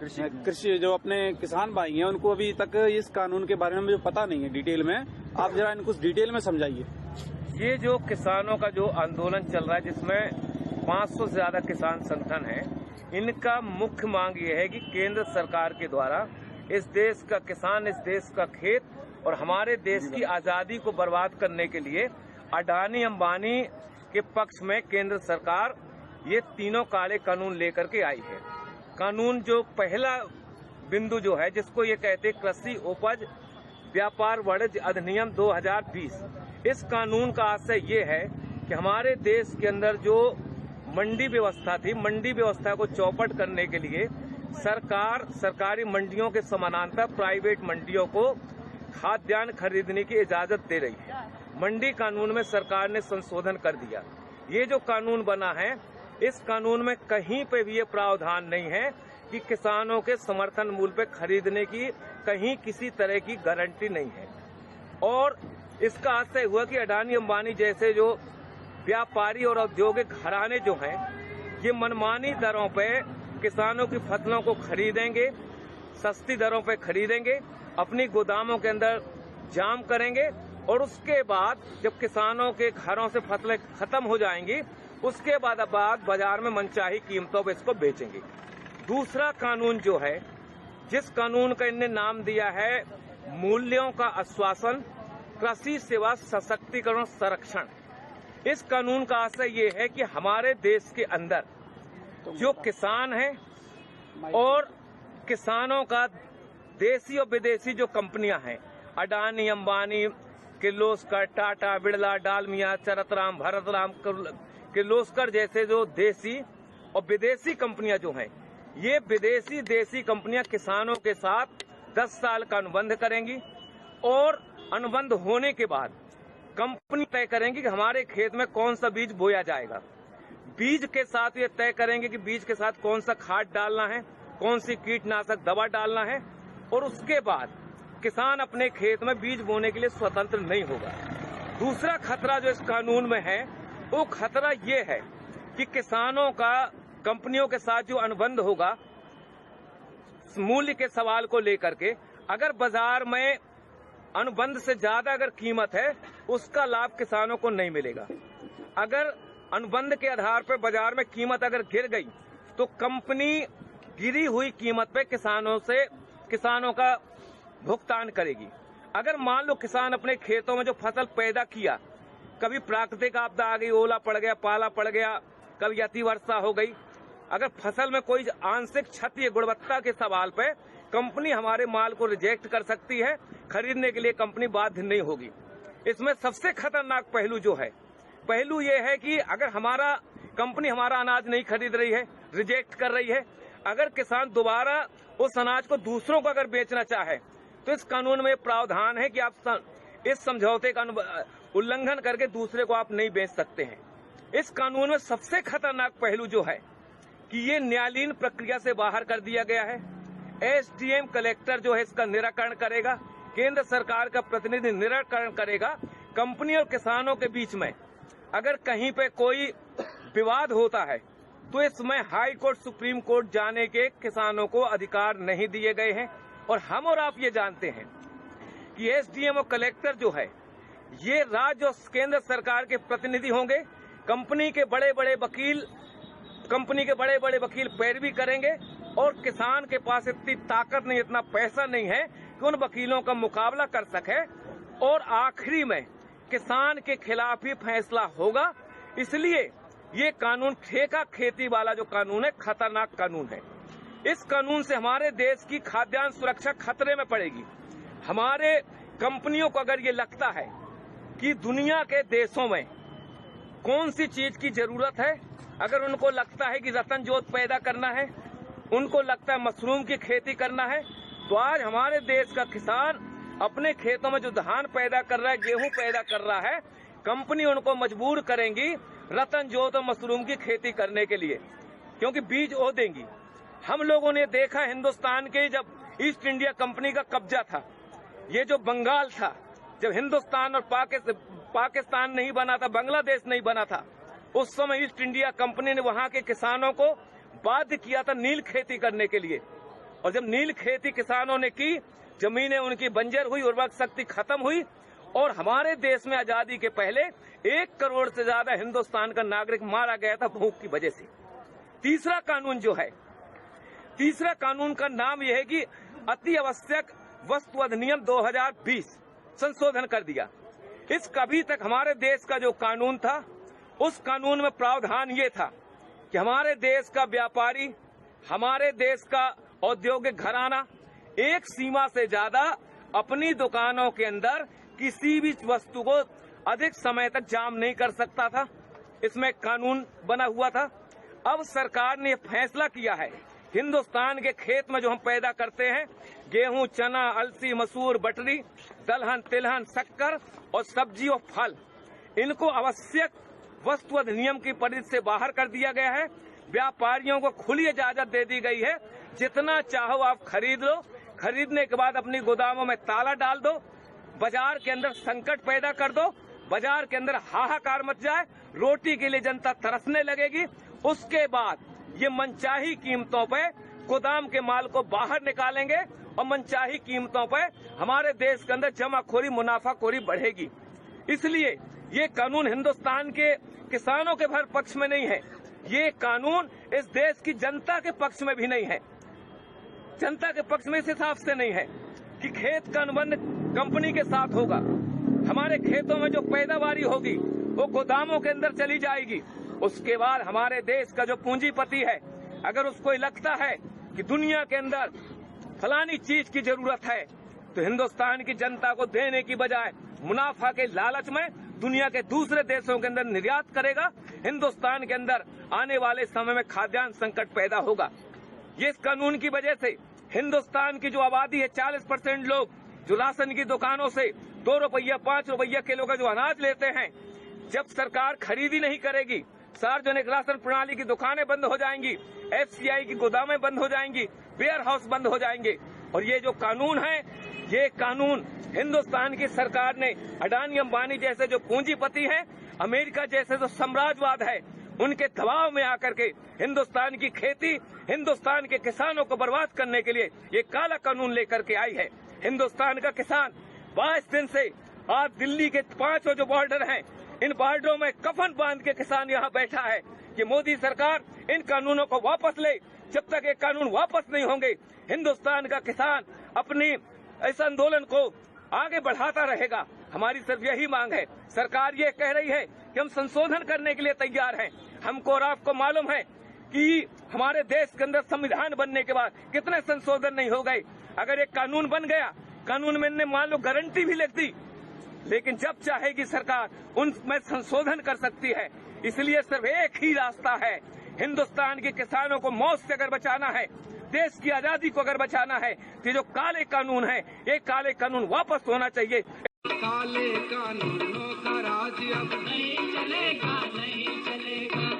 कृषि जो अपने किसान भाई हैं उनको अभी तक इस कानून के बारे में मुझे पता नहीं है डिटेल में। आप जरा इनको डिटेल में समझाइए। ये जो किसानों का जो आंदोलन चल रहा है, जिसमें 500 से ज्यादा किसान संगठन है, इनका मुख्य मांग ये है कि केंद्र सरकार के द्वारा इस देश का किसान, इस देश का खेत और हमारे देश की आजादी को बर्बाद करने के लिए अडानी अंबानी के पक्ष में केंद्र सरकार ये तीनों काले कानून लेकर के आई है। कानून जो पहला बिंदु जो है, जिसको ये कहते हैं कृषि उपज व्यापार वाणिज्य अधिनियम 2020, इस कानून का आशय ये है कि हमारे देश के अंदर जो मंडी व्यवस्था थी, मंडी व्यवस्था को चौपट करने के लिए सरकार सरकारी मंडियों के समानांतर प्राइवेट मंडियों को खाद्यान्न खरीदने की इजाजत दे रही है। मंडी कानून में सरकार ने संशोधन कर दिया। ये जो कानून बना है, इस कानून में कहीं पे भी ये प्रावधान नहीं है कि किसानों के समर्थन मूल्य पे खरीदने की कहीं किसी तरह की गारंटी नहीं है। और इसका आशय हुआ कि अडानी अंबानी जैसे जो व्यापारी और औद्योगिक घराने जो हैं, ये मनमानी दरों पे किसानों की फसलों को खरीदेंगे, सस्ती दरों पे खरीदेंगे, अपनी गोदामों के अंदर जाम करेंगे और उसके बाद जब किसानों के घरों से फसलें खत्म हो जाएंगी, उसके बाद बाजार में मनचाही कीमतों पर इसको बेचेंगे। दूसरा कानून जो है, जिस कानून का इन्हें नाम दिया है मूल्यों का आश्वासन कृषि सेवा सशक्तिकरण संरक्षण, इस कानून का आशय ये है कि हमारे देश के अंदर जो किसान हैं और किसानों का देसी और विदेशी जो कंपनियां हैं, अडानी अंबानी, किर्लोस्कर, टाटा, बिड़ला, डालमिया, चरतराम, भरतराम, किर्लोस्कर जैसे जो देसी और विदेशी कंपनियां जो हैं, ये विदेशी देसी कंपनियां किसानों के साथ 10 साल का अनुबंध करेंगी और अनुबंध होने के बाद कंपनी तय करेंगी कि हमारे खेत में कौन सा बीज बोया जाएगा। बीज के साथ ये तय करेंगे कि बीज के साथ कौन सा खाद डालना है, कौन सी कीटनाशक दवा डालना है, और उसके बाद किसान अपने खेत में बीज बोने के लिए स्वतंत्र नहीं होगा। दूसरा खतरा जो इस कानून में है, वो खतरा ये है कि किसानों का कंपनियों के साथ जो अनुबंध होगा मूल्य के सवाल को लेकर के, अगर बाजार में अनुबंध से ज्यादा अगर कीमत है, उसका लाभ किसानों को नहीं मिलेगा। अगर अनुबंध के आधार पर बाजार में कीमत अगर गिर गई, तो कंपनी गिरी हुई कीमत पे किसानों का भुगतान करेगी। अगर मान लो किसान अपने खेतों में जो फसल पैदा किया, कभी प्राकृतिक आपदा आ गई, ओला पड़ गया, पाला पड़ गया, कभी अतिवर्षा हो गई, अगर फसल में कोई आंशिक क्षति गुणवत्ता के सवाल पे कंपनी हमारे माल को रिजेक्ट कर सकती है, खरीदने के लिए कंपनी बाध्य नहीं होगी। इसमें सबसे खतरनाक पहलू जो है, पहलू ये है कि अगर हमारा कंपनी हमारा अनाज नहीं खरीद रही है, रिजेक्ट कर रही है, अगर किसान दोबारा उस अनाज को दूसरों को अगर बेचना चाहे, तो इस कानून में प्रावधान है कि आप इस समझौते का उल्लंघन करके दूसरे को आप नहीं बेच सकते हैं। इस कानून में सबसे खतरनाक पहलू जो है कि ये न्यायालयीन प्रक्रिया से बाहर कर दिया गया है। एसडीएम कलेक्टर जो है इसका निराकरण करेगा, केंद्र सरकार का प्रतिनिधि निराकरण करेगा। कंपनी और किसानों के बीच में अगर कहीं पे कोई विवाद होता है, तो इसमें हाई कोर्ट, सुप्रीम कोर्ट जाने के किसानों को अधिकार नहीं दिए गए हैं। और हम और आप ये जानते हैं कि एसडीएम और कलेक्टर जो है, ये राज्य और केंद्र सरकार के प्रतिनिधि होंगे। कंपनी के बड़े बड़े वकील पैरवी करेंगे और किसान के पास इतनी ताकत नहीं, इतना पैसा नहीं है कि उन वकीलों का मुकाबला कर सके, और आखिरी में किसान के खिलाफ ही फैसला होगा। इसलिए ये कानून, ठेका खेती वाला जो कानून है, खतरनाक कानून है। इस कानून से हमारे देश की खाद्यान्न सुरक्षा खतरे में पड़ेगी। हमारे कंपनियों को अगर ये लगता है कि दुनिया के देशों में कौन सी चीज की जरूरत है, अगर उनको लगता है कि रतन जोत पैदा करना है, उनको लगता है मशरूम की खेती करना है, तो आज हमारे देश का किसान अपने खेतों में जो धान पैदा कर रहा है, गेहूं पैदा कर रहा है, कंपनी उनको मजबूर करेंगी रतन जोत और मशरूम की खेती करने के लिए, क्योंकि बीज वो देंगी। हम लोगों ने देखा हिंदुस्तान के जब ईस्ट इंडिया कंपनी का कब्जा था, ये जो बंगाल था, जब हिंदुस्तान और पाकिस्तान नहीं बना था, बांग्लादेश नहीं बना था, उस समय ईस्ट इंडिया कंपनी ने वहां के किसानों को बाध्य किया था नील खेती करने के लिए। और जब नील खेती किसानों ने की, जमीनें उनकी बंजर हुई, उर्वरक शक्ति खत्म हुई और हमारे देश में आजादी के पहले 1 करोड़ से ज्यादा हिंदुस्तान का नागरिक मारा गया था भूख की वजह से। तीसरा कानून जो है, तीसरा कानून का नाम यह है कि अति आवश्यक वस्तु अधिनियम 2020 संशोधन कर दिया। इस कभी तक हमारे देश का जो कानून था, उस कानून में प्रावधान ये था कि हमारे देश का व्यापारी, हमारे देश का औद्योगिक घराना एक सीमा से ज्यादा अपनी दुकानों के अंदर किसी भी वस्तु को अधिक समय तक जाम नहीं कर सकता था। इसमें कानून बना हुआ था। अब सरकार ने फैसला किया है, हिंदुस्तान के खेत में जो हम पैदा करते हैं, गेहूं, चना, अलसी, मसूर, बटरी, दलहन, तिलहन, शक्कर और सब्जी और फल, इनको आवश्यक वस्तु अधिनियम की परिधि से बाहर कर दिया गया है। व्यापारियों को खुली इजाजत दे दी गई है, जितना चाहो आप खरीद लो, खरीदने के बाद अपनी गोदामों में ताला डाल दो, बाजार के अंदर संकट पैदा कर दो, बाजार के अंदर हाहाकार मच जाए, रोटी के लिए जनता तरसने लगेगी। उसके बाद ये मनचाही कीमतों पे गोदाम के माल को बाहर निकालेंगे और मनचाही कीमतों पे हमारे देश के अंदर जमाखोरी, मुनाफाखोरी बढ़ेगी। इसलिए ये कानून हिंदुस्तान के किसानों के भर पक्ष में नहीं है, ये कानून इस देश की जनता के पक्ष में भी नहीं है। जनता के पक्ष में इस हिसाब से नहीं है कि खेत का अनुबंध कंपनी के साथ होगा, हमारे खेतों में जो पैदावारी होगी वो गोदामों के अंदर चली जाएगी। उसके बाद हमारे देश का जो पूंजीपति है, अगर उसको लगता है कि दुनिया के अंदर फलानी चीज की जरूरत है, तो हिंदुस्तान की जनता को देने की बजाय मुनाफा के लालच में दुनिया के दूसरे देशों के अंदर निर्यात करेगा। हिंदुस्तान के अंदर आने वाले समय में खाद्यान्न संकट पैदा होगा। ये इस कानून की वजह से हिंदुस्तान की जो आबादी है, 40% लोग जो राशन की दुकानों से 2 रुपया 5 रुपया किलो का जो अनाज लेते हैं, जब सरकार खरीदी नहीं करेगी, सार्वजनिक राशन प्रणाली की दुकानें बंद हो जाएंगी, FCI की गोदामें बंद हो जाएंगी, वेयर हाउस बंद हो जाएंगे। और ये जो कानून है, ये कानून हिंदुस्तान की सरकार ने अडानी अंबानी जैसे जो पूंजीपति हैं, अमेरिका जैसे जो साम्राज्यवाद है, उनके दबाव में आकर के हिंदुस्तान की खेती, हिंदुस्तान के किसानों को बर्बाद करने के लिए ये काला कानून लेकर के आई है। हिंदुस्तान का किसान 22 दिन से आज दिल्ली के 5 जो बॉर्डर हैं, इन बॉर्डरों में कफन बांध के किसान यहाँ बैठा है कि मोदी सरकार इन कानूनों को वापस ले। जब तक ये कानून वापस नहीं होंगे, हिंदुस्तान का किसान अपनी इस आंदोलन को आगे बढ़ाता रहेगा। हमारी सिर्फ यही मांग है। सरकार ये कह रही है कि हम संशोधन करने के लिए तैयार हैं। हमको और आपको मालूम है कि हमारे देश के अंदर संविधान बनने के बाद कितने संशोधन नहीं हो गए। अगर एक कानून बन गया, कानून में ने मान लो गारंटी भी लिख दी, लेकिन जब चाहेगी सरकार उनमें संशोधन कर सकती है। इसलिए सिर्फ एक ही रास्ता है, हिंदुस्तान के किसानों को मौत से अगर बचाना है, देश की आजादी को अगर बचाना है, तो जो काले कानून है, ये काले कानून वापस होना चाहिए। काले कानूनों का राज अब नहीं चलेगा, नहीं चलेगा।